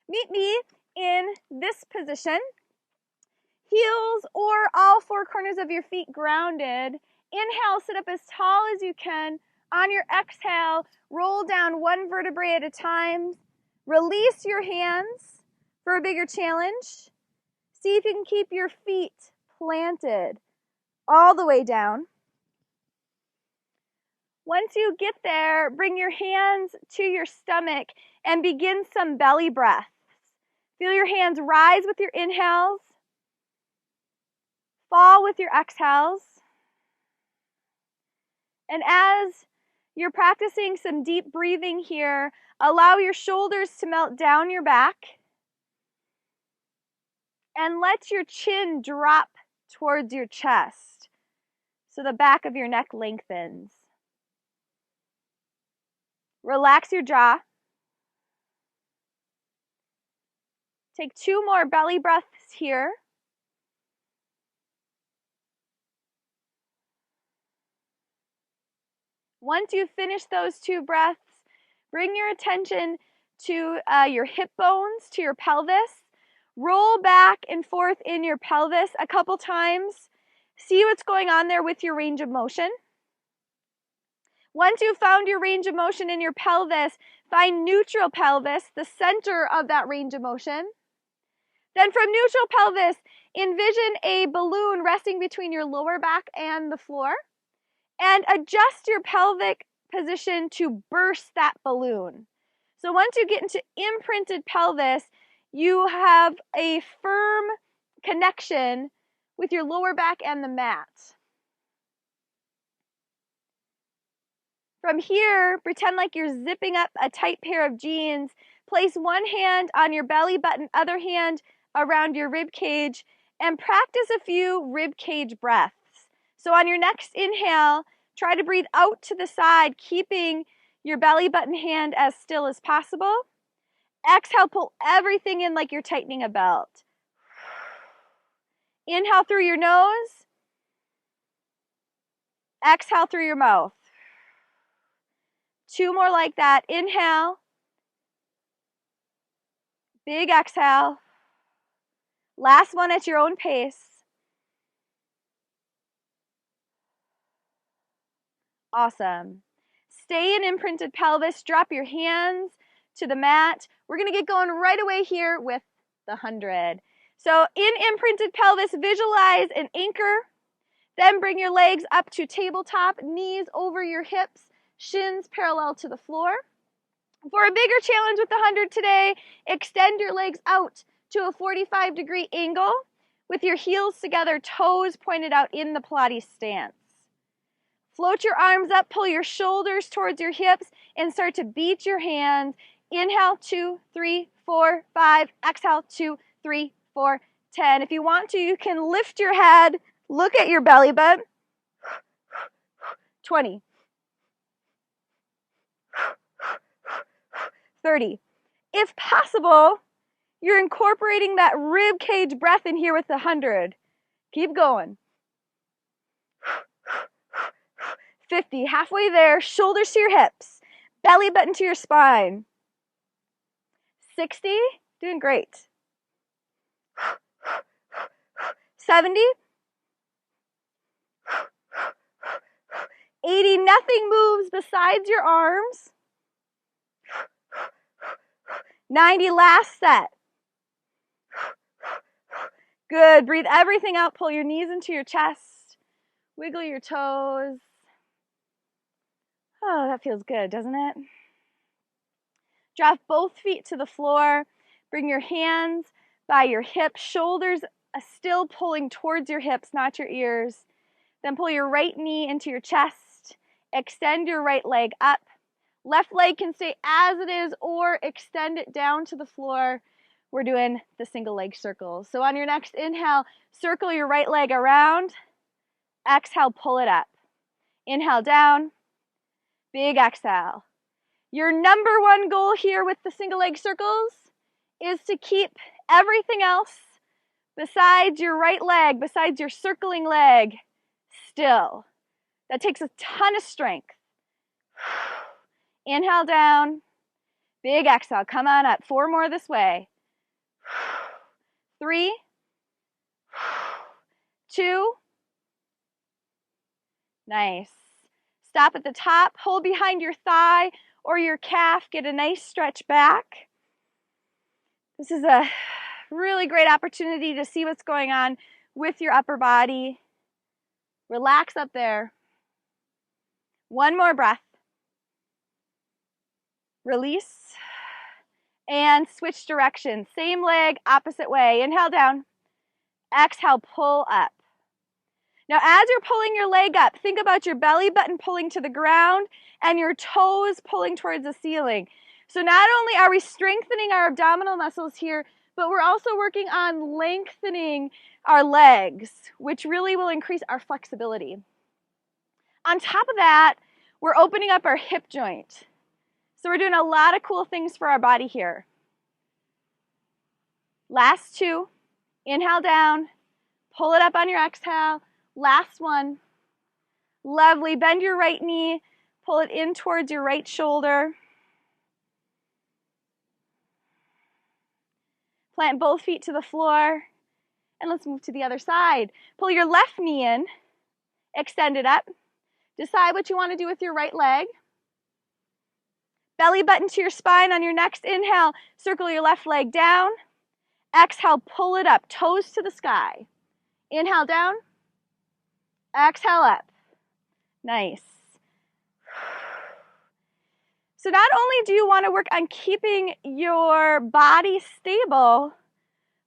Meet me in this position. Heels or all four corners of your feet grounded. Inhale, sit up as tall as you can. On your exhale, roll down one vertebrae at a time. Release your hands for a bigger challenge. See if you can keep your feet planted all the way down. Once you get there, bring your hands to your stomach and begin some belly breaths. Feel your hands rise with your inhales, fall with your exhales. And as you're practicing some deep breathing here, allow your shoulders to melt down your back and let your chin drop towards your chest so the back of your neck lengthens. Relax your jaw. Take 2 more belly breaths here. Once you've finished those 2 breaths, bring your attention to your hip bones, to your pelvis. Roll back and forth in your pelvis a couple times. See what's going on there with your range of motion. Once you've found your range of motion in your pelvis, find neutral pelvis, the center of that range of motion. Then from neutral pelvis, envision a balloon resting between your lower back and the floor. And adjust your pelvic position to burst that balloon. So once you get into imprinted pelvis, you have a firm connection with your lower back and the mat. From here, pretend like you're zipping up a tight pair of jeans. Place one hand on your belly button, other hand around your rib cage, and practice a few rib cage breaths. So on your next inhale, try to breathe out to the side, keeping your belly button hand as still as possible. Exhale, pull everything in like you're tightening a belt. Inhale through your nose. Exhale through your mouth. 2 more like that. Inhale. Big exhale. Last one at your own pace. Awesome. Stay in imprinted pelvis. Drop your hands to the mat. We're going to get going right away here with the 100. So in imprinted pelvis, visualize an anchor. Then bring your legs up to tabletop, knees over your hips, shins parallel to the floor. For a bigger challenge with the 100 today, extend your legs out to a 45-degree angle with your heels together, toes pointed out in the Pilates stance. Float your arms up, pull your shoulders towards your hips, and start to beat your hands. Inhale, 2, 3, 4, 5. Exhale, 2, 3, 4, 10. If you want to, you can lift your head, look at your belly button. 20. 30. If possible, you're incorporating that rib cage breath in here with the 100. Keep going. 50, halfway there, shoulders to your hips, belly button to your spine. 60, doing great. 70, 80, nothing moves besides your arms. 90, last set. Good, breathe everything out, pull your knees into your chest, wiggle your toes. Oh, that feels good, doesn't it? Drop both feet to the floor. Bring your hands by your hips, shoulders still pulling towards your hips, not your ears. Then pull your right knee into your chest. Extend your right leg up. Left leg can stay as it is or extend it down to the floor. We're doing the single leg circles. So on your next inhale, circle your right leg around. Exhale, pull it up. Inhale down. Big exhale. Your number one goal here with the single leg circles is to keep everything else besides your right leg, besides your circling leg, still. That takes a ton of strength. Inhale down. Big exhale. Come on up. 4 more this way. 3, 2. Nice. Stop at the top, hold behind your thigh or your calf, get a nice stretch back. This is a really great opportunity to see what's going on with your upper body. Relax up there. One more breath. Release. And switch directions. Same leg, opposite way. Inhale down. Exhale, pull up. Now, as you're pulling your leg up, think about your belly button pulling to the ground and your toes pulling towards the ceiling. So not only are we strengthening our abdominal muscles here, but we're also working on lengthening our legs, which really will increase our flexibility. On top of that, we're opening up our hip joint. So we're doing a lot of cool things for our body here. Last 2. Inhale down, pull it up on your exhale. Last one. Lovely. Bend your right knee, pull it in towards your right shoulder. Plant both feet to the floor. And let's move to the other side. Pull your left knee in, extend it up. Decide what you want to do with your right leg. Belly button to your spine on your next inhale. Circle your left leg down. Exhale, pull it up, toes to the sky. Inhale down. Exhale up. Nice. So not only do you want to work on keeping your body stable,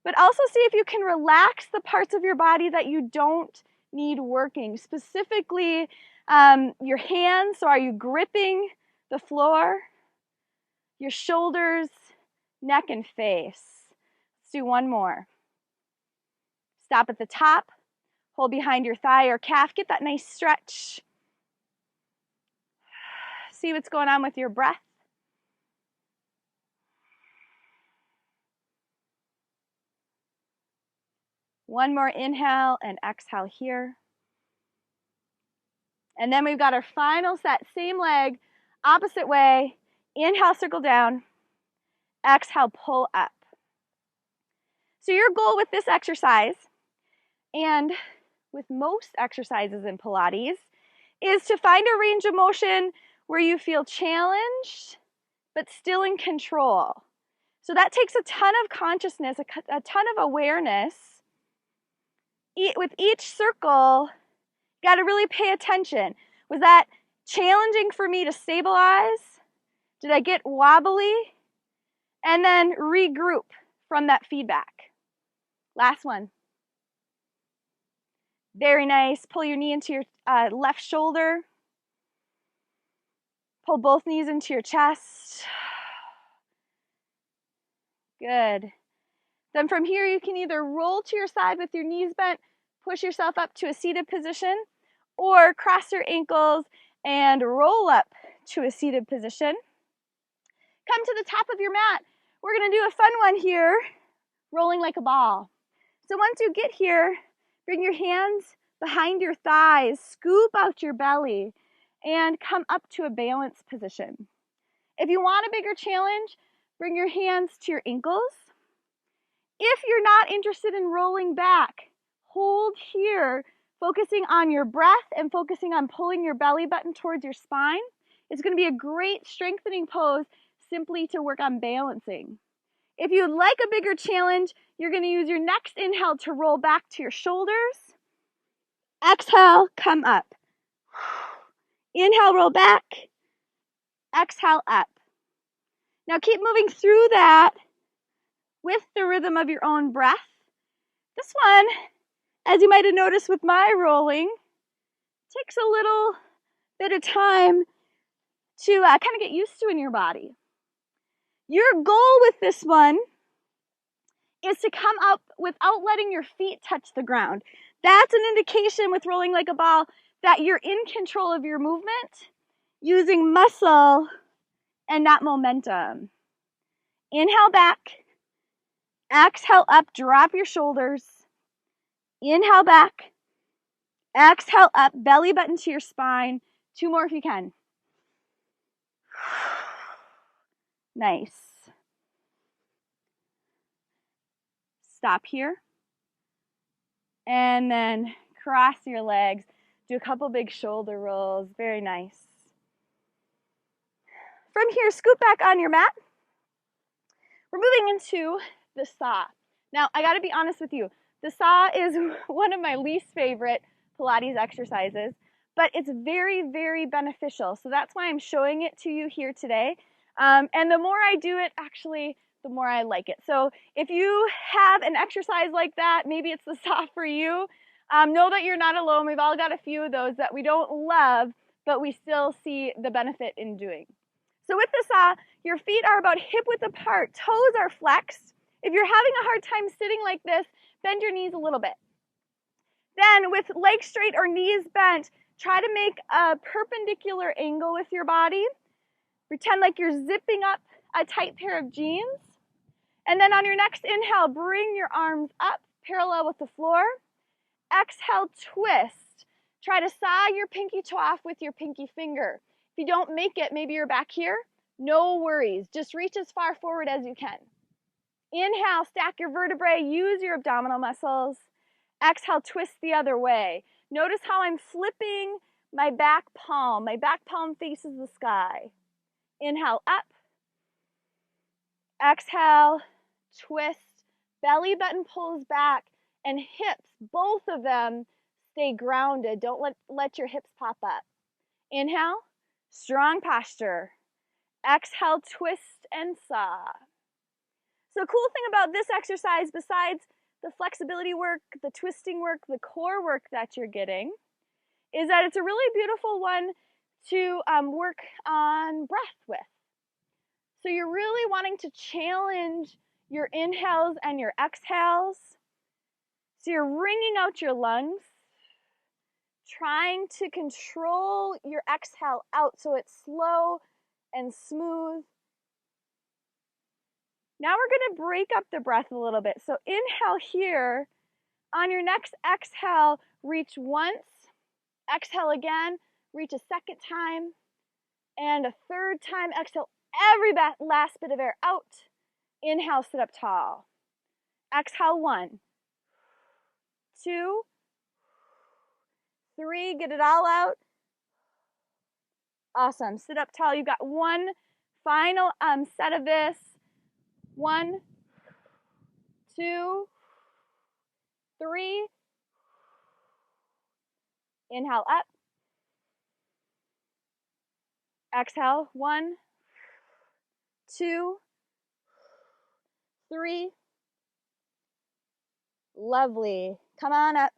but also see if you can relax the parts of your body that you don't need working. Specifically, your hands. So are you gripping the floor? Your shoulders, neck, and face. Let's do one more. Stop at the top. Hold behind your thigh or calf. Get that nice stretch. See what's going on with your breath. One more inhale and exhale here. And then we've got our final set. Same leg, opposite way. Inhale, circle down. Exhale, pull up. So your goal with this exercise, and with most exercises in Pilates, is to find a range of motion where you feel challenged, but still in control. So that takes a ton of consciousness, a ton of awareness. With each circle, you got to really pay attention. Was that challenging for me to stabilize? Did I get wobbly? And then regroup from that feedback. Last one. Very nice. Pull your knee into your left shoulder. Pull both knees into your chest. Good. Then from here, you can either roll to your side with your knees bent, push yourself up to a seated position, or cross your ankles and roll up to a seated position. Come to the top of your mat. We're going to do a fun one here, rolling like a ball. So once you get here, bring your hands behind your thighs, scoop out your belly, and come up to a balanced position. If you want a bigger challenge, bring your hands to your ankles. If you're not interested in rolling back, hold here, focusing on your breath and focusing on pulling your belly button towards your spine. It's going to be a great strengthening pose simply to work on balancing. If you'd like a bigger challenge, you're going to use your next inhale to roll back to your shoulders. Exhale, come up. Inhale, roll back. Exhale, up. Now keep moving through that with the rhythm of your own breath. This one, as you might have noticed with my rolling, takes a little bit of time to kind of get used to in your body. Your goal with this one is to come up without letting your feet touch the ground. That's an indication with rolling like a ball that you're in control of your movement, using muscle and not momentum. Inhale back. Exhale up, drop your shoulders. Inhale back. Exhale up, belly button to your spine. 2 more if you can. Nice. Stop here. And then cross your legs. Do a couple big shoulder rolls. Very nice. From here, scoot back on your mat. We're moving into the saw. Now, I gotta be honest with you. The saw is one of my least favorite Pilates exercises, but it's very, very beneficial. So that's why I'm showing it to you here today. And the more I do it, actually, the more I like it. So if you have an exercise like that, maybe it's the saw for you, know that you're not alone. We've all got a few of those that we don't love, but we still see the benefit in doing. So with the saw, your feet are about hip width apart, toes are flexed. If you're having a hard time sitting like this, bend your knees a little bit. Then with legs straight or knees bent, try to make a perpendicular angle with your body. Pretend like you're zipping up a tight pair of jeans. And then on your next inhale, bring your arms up parallel with the floor. Exhale, twist. Try to saw your pinky toe off with your pinky finger. If you don't make it, maybe you're back here. No worries. Just reach as far forward as you can. Inhale, stack your vertebrae. Use your abdominal muscles. Exhale, twist the other way. Notice how I'm flipping my back palm. My back palm faces the sky. Inhale, up. Exhale, twist. Belly button pulls back. And hips, both of them, stay grounded. Don't let your hips pop up. Inhale, strong posture. Exhale, twist and saw. So cool thing about this exercise, besides the flexibility work, the twisting work, the core work that you're getting, is that it's a really beautiful one to work on breath with. So you're really wanting to challenge your inhales and your exhales. So you're wringing out your lungs, trying to control your exhale out so it's slow and smooth. Now we're going to break up the breath a little bit. So inhale here. On your next exhale, reach once. Exhale again. Reach a second time. And a third time. Exhale every last bit of air out. Inhale, sit up tall. Exhale, 1, 2, 3. Get it all out. Awesome. Sit up tall. You've got one final set of this. 1, 2, 3. Inhale up. Exhale. 1, 2, 3. Lovely. Come on up.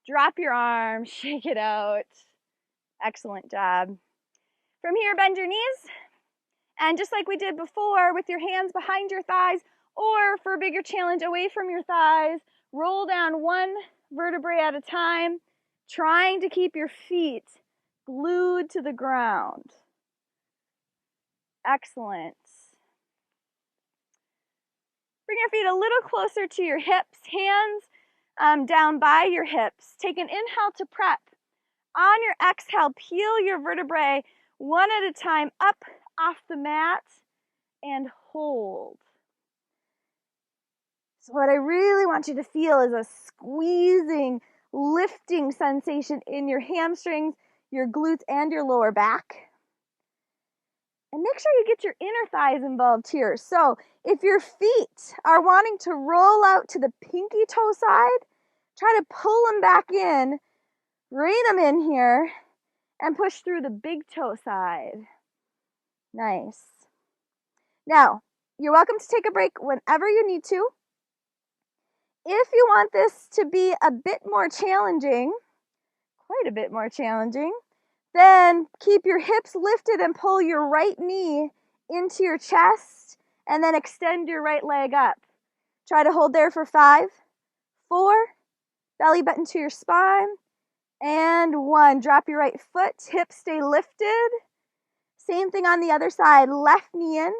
Drop your arms. Shake it out. Excellent job. From here, bend your knees. And just like we did before, with your hands behind your thighs, or for a bigger challenge, away from your thighs, roll down one vertebrae at a time, trying to keep your feet glued to the ground. Excellent. Bring your feet a little closer to your hips, hands down by your hips. Take an inhale to prep. On your exhale, peel your vertebrae one at a time up off the mat and hold. So what I really want you to feel is a squeezing, lifting sensation in your hamstrings, your glutes, and your lower back. And make sure you get your inner thighs involved here. So if your feet are wanting to roll out to the pinky toe side, try to pull them back in, rein them in here, and push through the big toe side. Nice. Now, you're welcome to take a break whenever you need to. If you want this to be a bit more challenging, quite a bit more challenging, then keep your hips lifted and pull your right knee into your chest and then extend your right leg up. Try to hold there for 5, 4, belly button to your spine, and 1. Drop your right foot, hips stay lifted. Same thing on the other side, left knee in,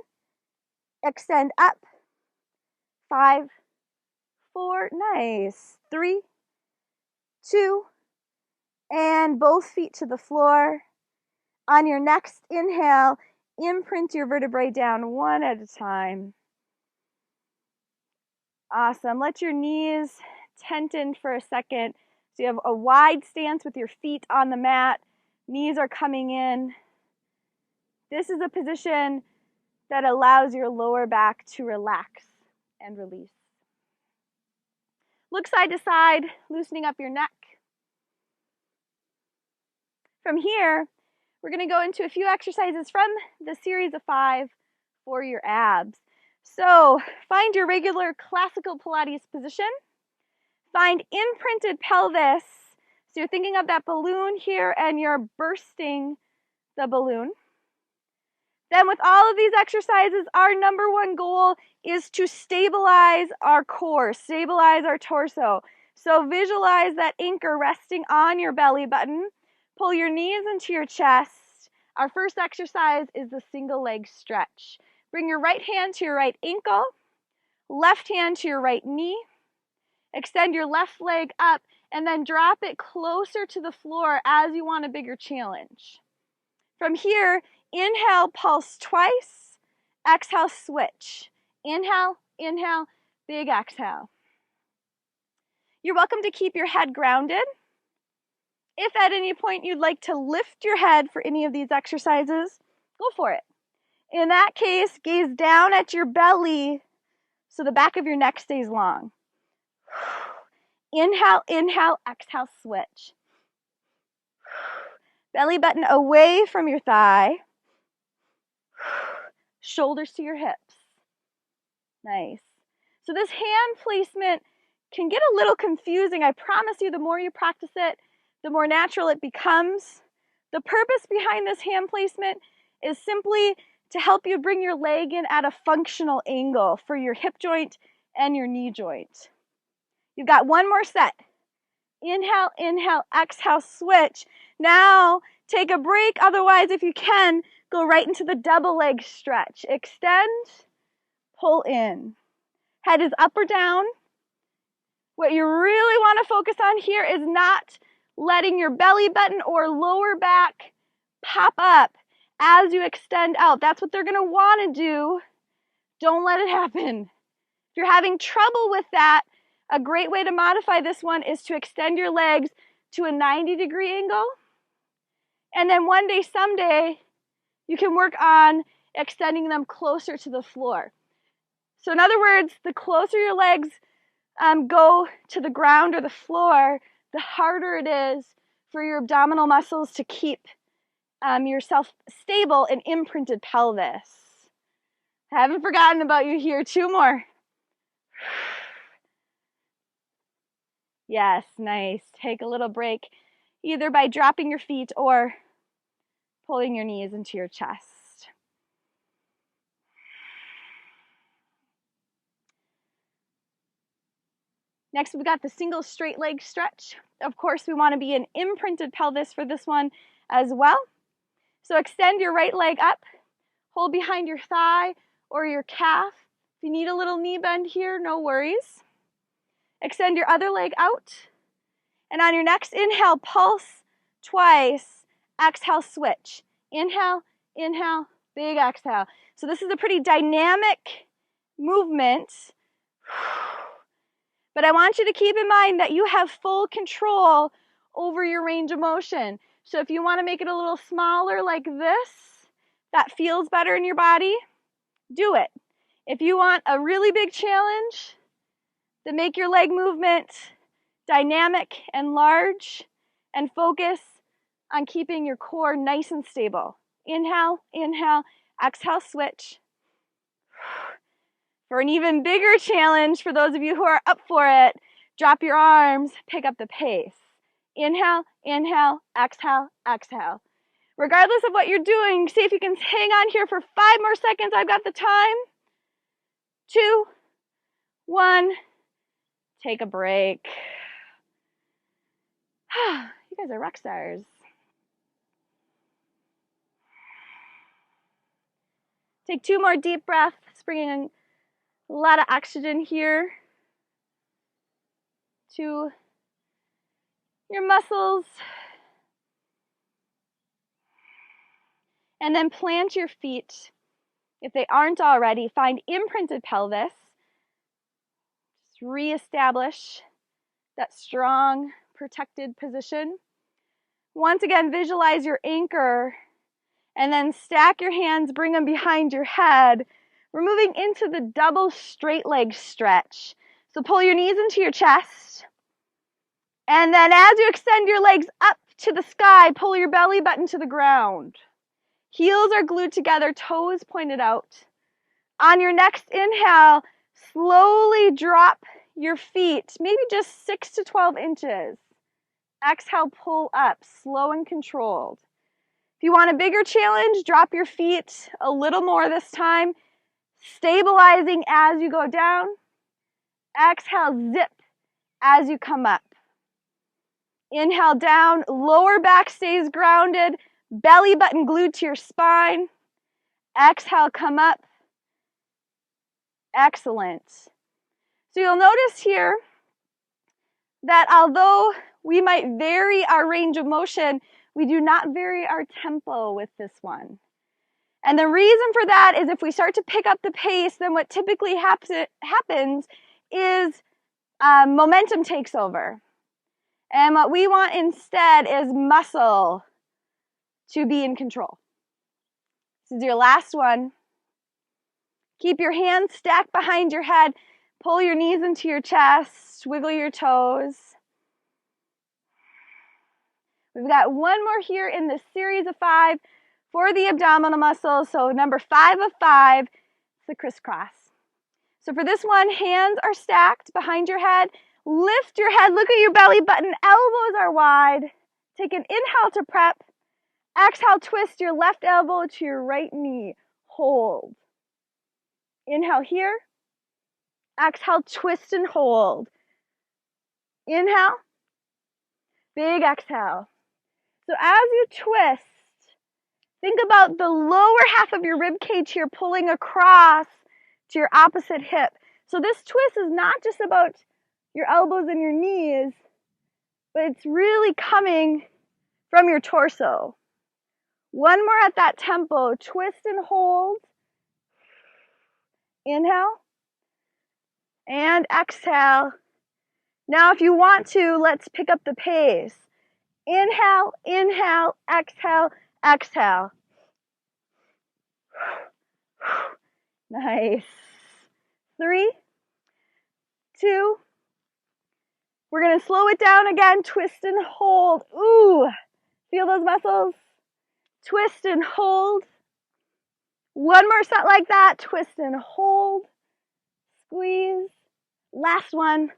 extend up. 5, 4, nice. 3, 2, and both feet to the floor. On your next inhale, imprint your vertebrae down one at a time. Awesome. Let your knees tension for a second. So you have a wide stance with your feet on the mat. Knees are coming in. This is a position that allows your lower back to relax and release. Look side to side, loosening up your neck. From here, we're going to go into a few exercises from the series of 5 for your abs. So find your regular classical Pilates position. Find imprinted pelvis. So you're thinking of that balloon here and you're bursting the balloon. Then with all of these exercises, our number one goal is to stabilize our core, stabilize our torso. So visualize that anchor resting on your belly button. Pull your knees into your chest. Our first exercise is the single leg stretch. Bring your right hand to your right ankle, left hand to your right knee. Extend your left leg up and then drop it closer to the floor as you want a bigger challenge. From here, inhale, pulse twice. Exhale, switch. Inhale, inhale, big exhale. You're welcome to keep your head grounded. If at any point you'd like to lift your head for any of these exercises, go for it. In that case, gaze down at your belly so the back of your neck stays long. Inhale, inhale, exhale, switch. Belly button away from your thigh. Shoulders to your hips. Nice. So this hand placement can get a little confusing. I promise you, the more you practice it, the more natural it becomes. The purpose behind this hand placement is simply to help you bring your leg in at a functional angle for your hip joint and your knee joint. You've got one more set. Inhale, inhale, exhale, switch. Now take a break. Otherwise, if you can, go right into the double leg stretch. Extend, pull in. Head is up or down. What you really want to focus on here is not letting your belly button or lower back pop up as you extend out. That's what they're going to want to do. Don't let it happen. If you're having trouble with that, a great way to modify this one is to extend your legs to a 90-degree angle. And then one day, someday, you can work on extending them closer to the floor. So in other words, the closer your legs go to the ground or the floor, the harder it is for your abdominal muscles to keep yourself stable and imprinted pelvis. I haven't forgotten about you here. 2 more. Yes, nice. Take a little break, either by dropping your feet or pulling your knees into your chest. Next, we've got the single straight leg stretch. Of course, we want to be an imprinted pelvis for this one as well. So extend your right leg up, hold behind your thigh or your calf. If you need a little knee bend here, no worries. Extend your other leg out. And on your next inhale, pulse twice. Exhale, switch. Inhale, inhale, big exhale. So this is a pretty dynamic movement. But I want you to keep in mind that you have full control over your range of motion. So if you want to make it a little smaller like this, that feels better in your body, do it. If you want a really big challenge, then make your leg movement dynamic and large and focus on keeping your core nice and stable. Inhale, inhale, exhale, switch. For an even bigger challenge, for those of you who are up for it, drop your arms, pick up the pace. Inhale, inhale, exhale, exhale. Regardless of what you're doing, see if you can hang on here for 5 more seconds. I've got the time. 2, 1, take a break. You guys are rock stars. Take 2 more deep breaths, bringing in a lot of oxygen here to your muscles. And then plant your feet. If they aren't already, find imprinted pelvis. Let's reestablish that strong, protected position. Once again, visualize your anchor, and then stack your hands, bring them behind your head. We're moving into the double straight leg stretch. So pull your knees into your chest, and then as you extend your legs up to the sky, pull your belly button to the ground. Heels are glued together, toes pointed out. On your next inhale, slowly drop your feet, maybe just 6 to 12 inches. Exhale, pull up, slow and controlled. If you want a bigger challenge, drop your feet a little more this time, stabilizing as you go down. Exhale, zip as you come up. Inhale down, lower back stays grounded, belly button glued to your spine. Exhale, come up. Excellent. So you'll notice here that although we might vary our range of motion, we do not vary our tempo with this one. And the reason for that is if we start to pick up the pace, then what typically happens is momentum takes over. And what we want instead is muscle to be in control. This is your last one. Keep your hands stacked behind your head. Pull your knees into your chest. Wiggle your toes. We've got one more here in this series of 5 for the abdominal muscles. So number 5 of 5, it's the crisscross. So for this one, hands are stacked behind your head. Lift your head, look at your belly button, elbows are wide. Take an inhale to prep. Exhale, twist your left elbow to your right knee. Hold. Inhale here. Exhale, twist and hold. Inhale. Big exhale. So as you twist, think about the lower half of your rib cage here pulling across to your opposite hip. So this twist is not just about your elbows and your knees, but it's really coming from your torso. One more at that tempo. Twist and hold. Inhale. And exhale. Now if you want to, let's pick up the pace. Inhale, inhale, exhale, exhale. Nice. 3, 2. We're going to slow it down again. Twist and hold. Ooh, feel those muscles? Twist and hold. One more set like that. Twist and hold. Squeeze. Last one.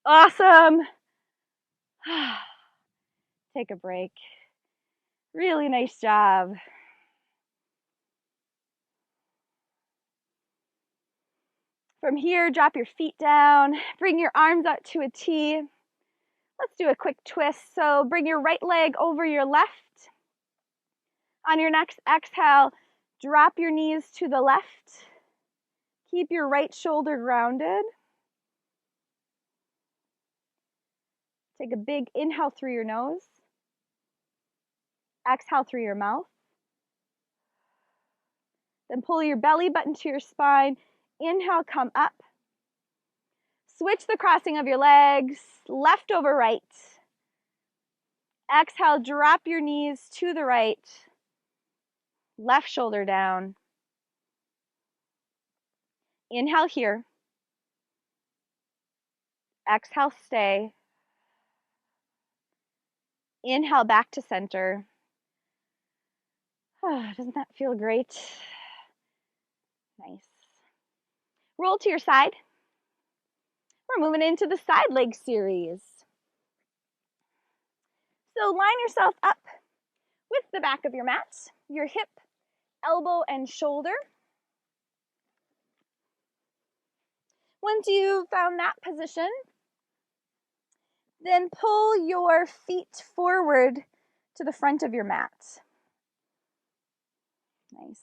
Awesome. Take a break. Really nice job. From here, drop your feet down. Bring your arms out to a T. Let's do a quick twist. So bring your right leg over your left. On your next exhale, drop your knees to the left. Keep your right shoulder grounded. Take a big inhale through your nose. Exhale through your mouth. Then pull your belly button to your spine. Inhale, come up. Switch the crossing of your legs, left over right. Exhale, drop your knees to the right. Left shoulder down. Inhale here. Exhale, stay. Inhale back to center. Oh, doesn't that feel great? Nice. Roll to your side. We're moving into the side leg series. So line yourself up with the back of your mat, your hip, elbow, and shoulder. Once you've found that position, then pull your feet forward to the front of your mat. Nice.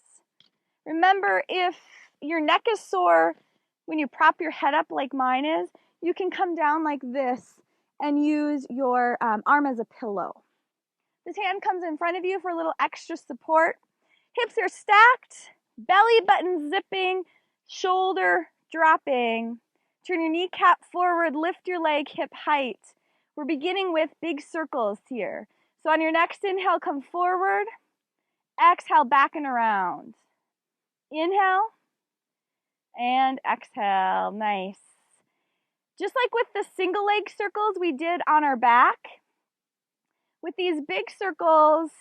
Remember, if your neck is sore when you prop your head up like mine is, you can come down like this and use your arm as a pillow. This hand comes in front of you for a little extra support. Hips are stacked, belly button zipping, shoulder dropping. Turn your kneecap forward, lift your leg hip height. We're beginning with big circles here. So on your next inhale, come forward. Exhale, back and around. Inhale and exhale. Nice. Just like with the single leg circles we did on our back, with these big circles,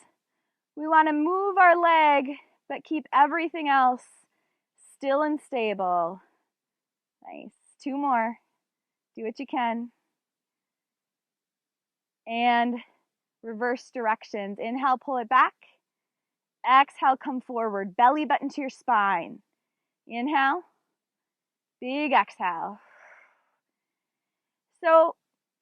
we want to move our leg, but keep everything else still and stable. Nice. 2 more. Do what you can. And reverse directions. Inhale, pull it back. Exhale, come forward. Belly button to your spine. Inhale. Big exhale. So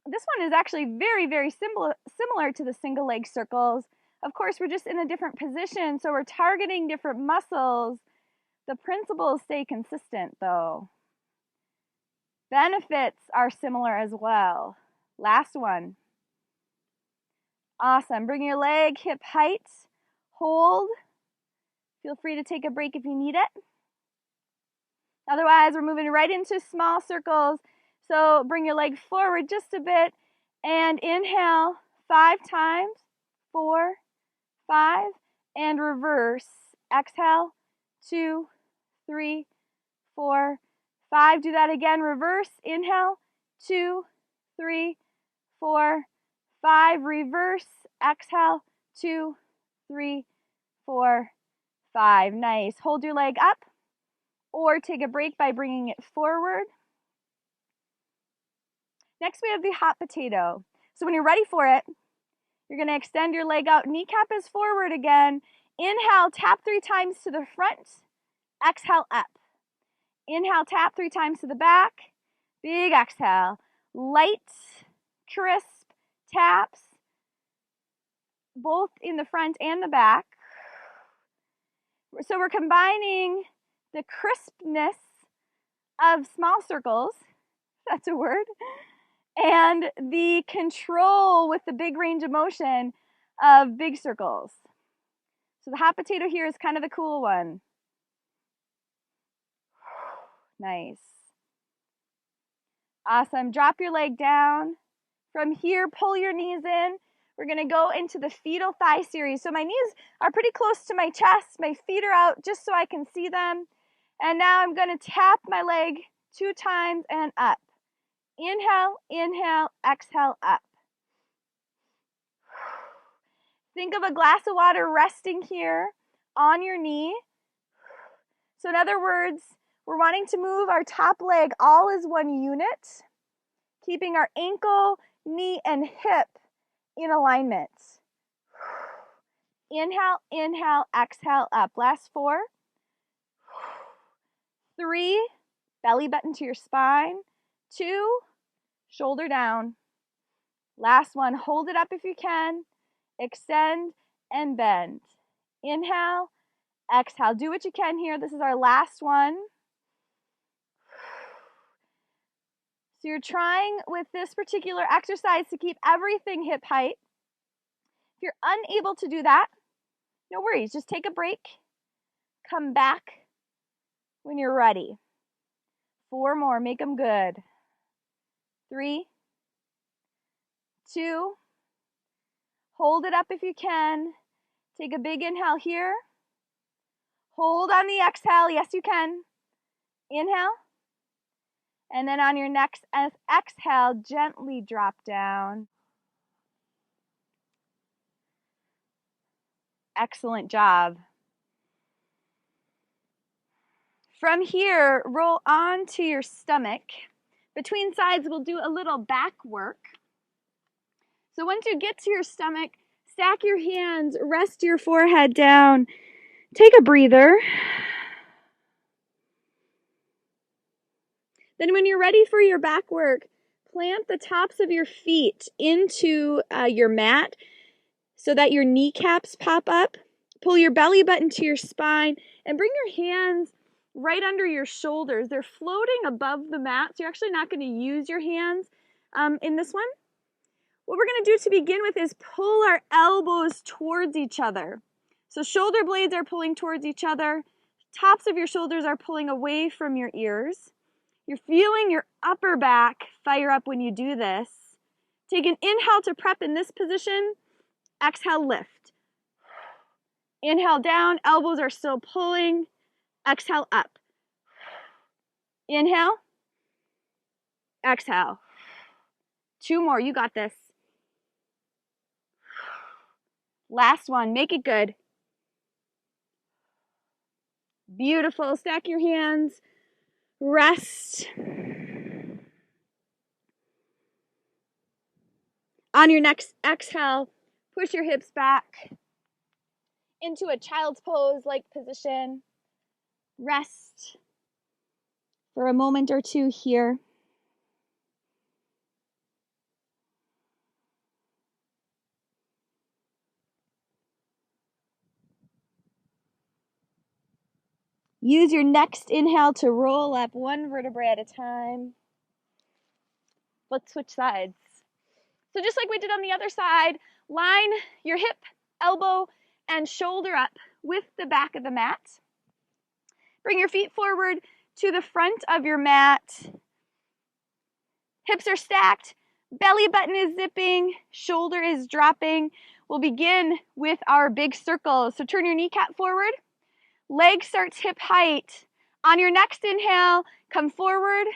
this one is actually very, very similar to the single leg circles. Of course, we're just in a different position, so we're targeting different muscles. The principles stay consistent, though. Benefits are similar as well. Last one. Awesome. Bring your leg hip height. Hold. Feel free to take a break if you need it. Otherwise, we're moving right into small circles. So bring your leg forward just a bit and inhale 5 times. 4, 5, and reverse. Exhale, 2, 3, 4, 5. Do that again. Reverse. Inhale, 2, 3, 4, 5. Reverse. Exhale, 2, 3, 4, 5. Nice. Hold your leg up or take a break by bringing it forward. Next, we have the hot potato. So when you're ready for it, you're going to extend your leg out. Kneecap is forward again. Inhale, tap 3 times to the front. Exhale, up. Inhale, tap 3 times to the back. Big exhale. Light, crisp taps, both in the front and the back. So we're combining the crispness of small circles, that's a word, and the control with the big range of motion of big circles. So the hot potato here is kind of the cool one. Nice. Awesome. Drop your leg down. From here, pull your knees in. We're going to go into the fetal thigh series. So my knees are pretty close to my chest. My feet are out just so I can see them. And now I'm going to tap my leg 2 times and up. Inhale, inhale, exhale, up. Think of a glass of water resting here on your knee. So in other words, we're wanting to move our top leg all as one unit, keeping our ankle, knee, and hip in alignment. Inhale, inhale, exhale, up. Last 4. 3, belly button to your spine. 2, shoulder down. Last one, hold it up if you can. Extend and bend. Inhale, exhale. Do what you can here. This is our last one. So you're trying with this particular exercise to keep everything hip height. If you're unable to do that, no worries. Just take a break. Come back when you're ready. 4 more. Make them good. 3, 2, hold it up if you can. Take a big inhale here. Hold on the exhale. Yes, you can. Inhale. And then on your next exhale, gently drop down. Excellent job. From here, roll onto your stomach. Between sides, we'll do a little back work. So once you get to your stomach, stack your hands, rest your forehead down. Take a breather. Then when you're ready for your back work, plant the tops of your feet into your mat so that your kneecaps pop up. Pull your belly button to your spine and bring your hands right under your shoulders. They're floating above the mat, so you're actually not going to use your hands in this one. What we're going to do to begin with is pull our elbows towards each other. So shoulder blades are pulling towards each other. Tops of your shoulders are pulling away from your ears. You're feeling your upper back fire up when you do this. Take an inhale to prep in this position. Exhale, lift. Inhale down, elbows are still pulling. Exhale, up. Inhale. Exhale. 2 more, you got this. Last one, make it good. Beautiful, stack your hands. Rest. On your next exhale, push your hips back into a child's pose-like position. Rest for a moment or two here. Use your next inhale to roll up 1 vertebrae at a time. Let's switch sides. So just like we did on the other side, line your hip, elbow, and shoulder up with the back of the mat. Bring your feet forward to the front of your mat. Hips are stacked, belly button is zipping, shoulder is dropping. We'll begin with our big circles. So turn your kneecap forward. Leg starts hip height. On your next inhale, come forward.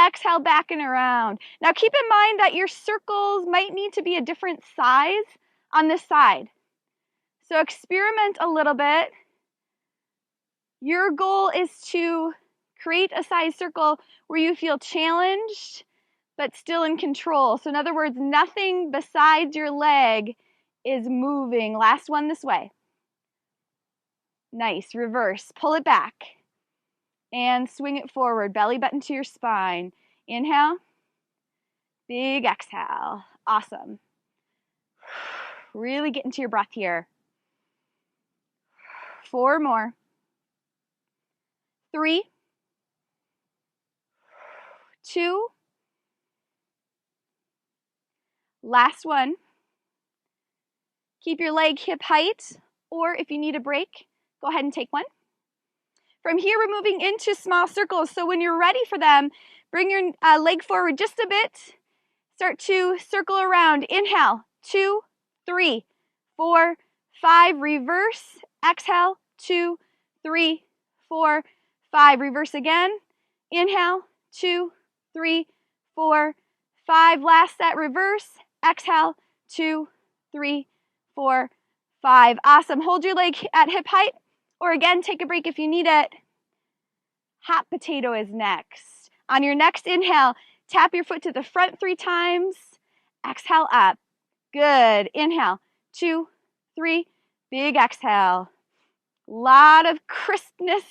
Exhale, back and around. Now keep in mind that your circles might need to be a different size on this side. So experiment a little bit. Your goal is to create a size circle where you feel challenged but still in control. So in other words, nothing besides your leg is moving. Last one this way. Nice, reverse, pull it back and swing it forward, belly button to your spine. Inhale, big exhale, awesome. Really get into your breath here. 4 more. 3, 2, last one. Keep your leg hip height, or if you need a break, go ahead and take one. From here, we're moving into small circles. So when you're ready for them, bring your leg forward just a bit. Start to circle around. Inhale, 2, 3, 4, 5. Reverse. Exhale, 2, 3, 4, 5. Reverse again. Inhale, 2, 3, 4, 5. Last set, reverse. Exhale, 2, 3, 4, 5. Awesome. Hold your leg at hip height, or again, take a break if you need it. Hot potato is next. On your next inhale, tap your foot to the front 3 times. Exhale up. Good. Inhale, 2, 3, big exhale. Lot of crispness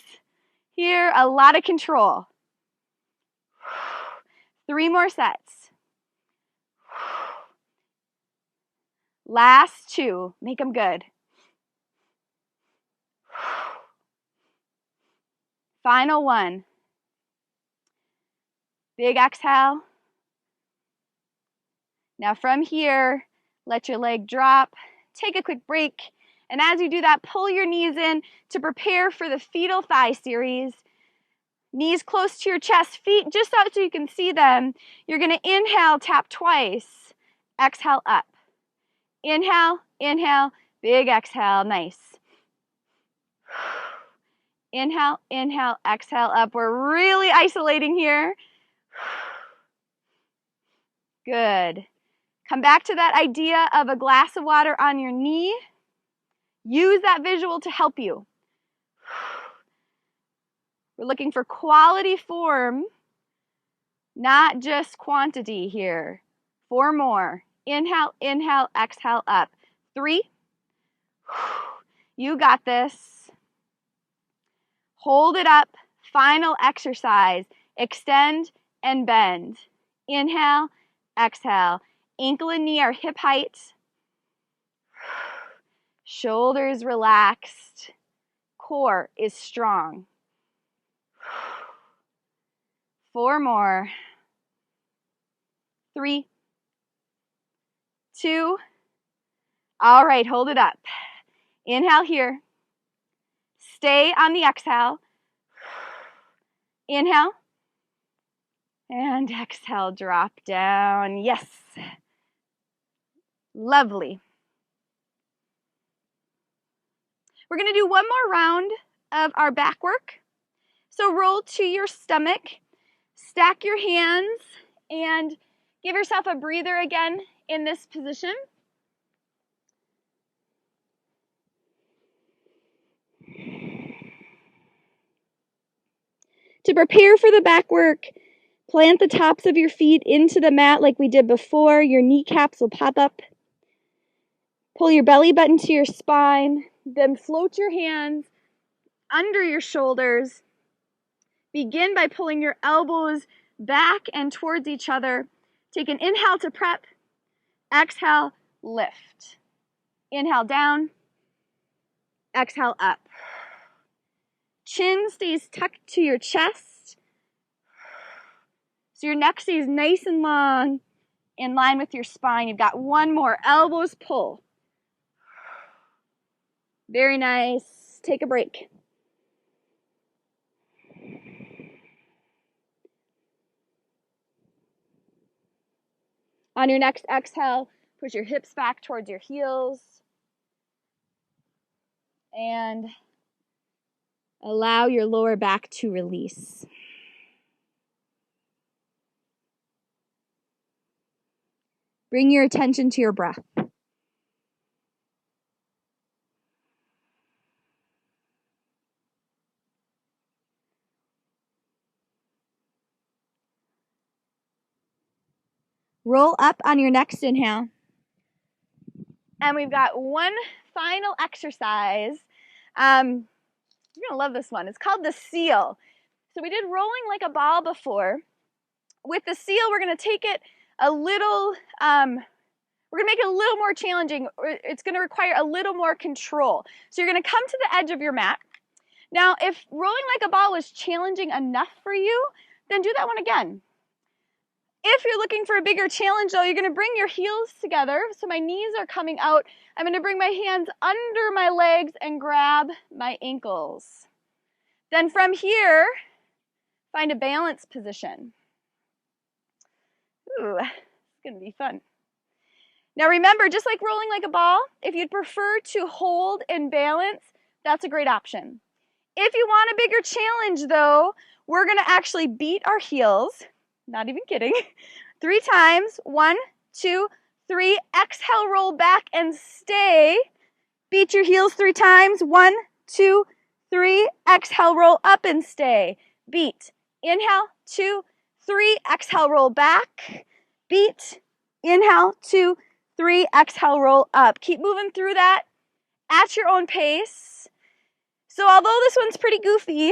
here, a lot of control. 3 more sets. Last 2, make them good. Final 1. Big exhale. Now from here, let your leg drop. Take a quick break. And as you do that, pull your knees in to prepare for the fetal thigh series. Knees close to your chest, feet just out so you can see them. You're going to inhale, tap twice. Exhale up. Inhale, inhale, big exhale, nice. Inhale, inhale, exhale up. We're really isolating here. Good. Come back to that idea of a glass of water on your knee. Use that visual to help you. We're looking for quality form, not just quantity here. 4 more. Inhale, inhale, exhale up. 3. You got this. Hold it up. Final exercise. Extend and bend. Inhale, exhale. Ankle and knee are hip height. Shoulders relaxed. Core is strong. 4 more. 3, 2. All right, hold it up. Inhale here. Stay on the exhale. Inhale. And exhale, drop down. Yes. Lovely. We're going to do one more round of our back work. So roll to your stomach, stack your hands, and give yourself a breather again in this position. To prepare for the back work, plant the tops of your feet into the mat like we did before. Your kneecaps will pop up. Pull your belly button to your spine, then float your hands under your shoulders. Begin by pulling your elbows back and towards each other. Take an inhale to prep. Exhale, lift. Inhale down. Exhale up. Chin stays tucked to your chest. So your neck stays nice and long in line with your spine. You've got one more. Elbows pull. Very nice. Take a break. On your next exhale, push your hips back towards your heels. And allow your lower back to release. Bring your attention to your breath. Roll up on your next inhale. And we've got one final exercise. You're going to love this one. It's called the seal. So we did rolling like a ball before. With the seal, we're going to take it a little, we're going to make it a little more challenging. It's going to require a little more control. So you're going to come to the edge of your mat. Now, if rolling like a ball was challenging enough for you, then do that one again. If you're looking for a bigger challenge, though, you're going to bring your heels together. So my knees are coming out. I'm going to bring my hands under my legs and grab my ankles. Then from here, find a balanced position. Ooh, it's going to be fun. Now remember, just like rolling like a ball, if you'd prefer to hold and balance, that's a great option. If you want a bigger challenge, though, we're going to actually beat our heels. Not even kidding. 3 times. 1, 2, 3. Exhale, roll back and stay. Beat your heels 3 times. 1, 2, 3. Exhale, roll up and stay. Beat. Inhale, 2, 3. Exhale, roll back. Beat. Inhale, 2, 3. Exhale, roll up. Keep moving through that at your own pace. So although this one's pretty goofy,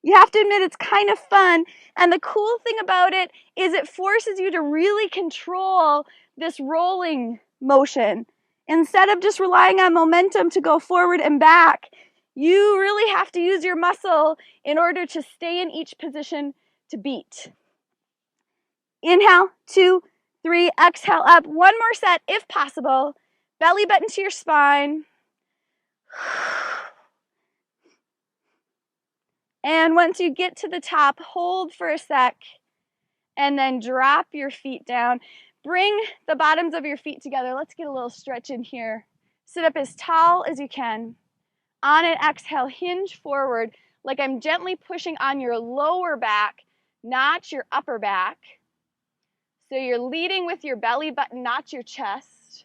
you have to admit it's kind of fun. And the cool thing about it is it forces you to really control this rolling motion. Instead of just relying on momentum to go forward and back, you really have to use your muscle in order to stay in each position to beat. Inhale, 2, 3, exhale up. One more set if possible. Belly button to your spine. And once you get to the top, hold for a sec, and then drop your feet down. Bring the bottoms of your feet together. Let's get a little stretch in here. Sit up as tall as you can. On an exhale, hinge forward like I'm gently pushing on your lower back, not your upper back. So you're leading with your belly button, not your chest.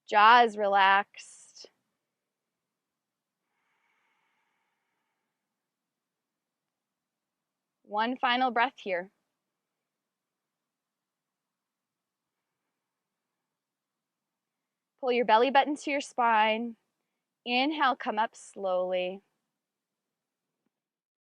Jaw is relaxed. One final breath here. Pull your belly button to your spine. Inhale, come up slowly.